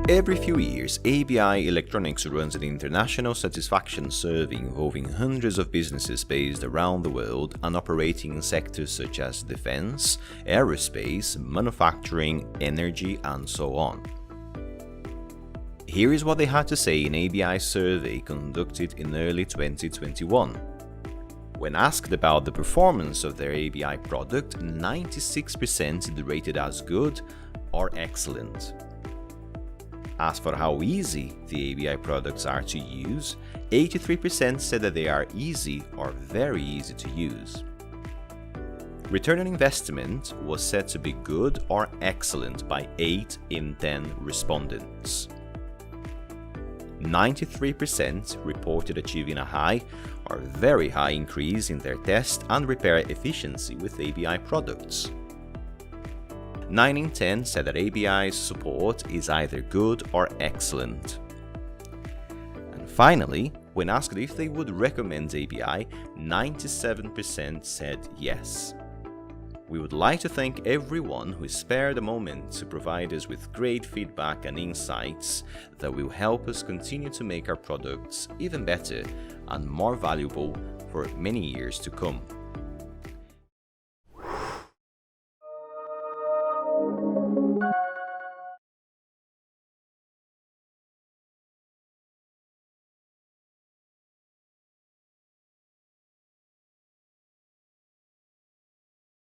Every few years, ABI Electronics runs an international satisfaction survey involving hundreds of businesses based around the world and operating in sectors such as defense, aerospace, manufacturing, energy, and so on. Here is what they had to say in ABI's survey conducted in early 2021. When asked about the performance of their ABI product, 96% rated as good or excellent. As for how easy the ABI products are to use, 83% said that they are easy or very easy to use. Return on investment was said to be good or excellent by 8 in 10 respondents. 93% reported achieving a high or very high increase in their test and repair efficiency with ABI products. 9 in 10 said that ABI's support is either good or excellent. And finally, when asked if they would recommend ABI, 97% said yes. We would like to thank everyone who spared a moment to provide us with great feedback and insights that will help us continue to make our products even better and more valuable for many years to come.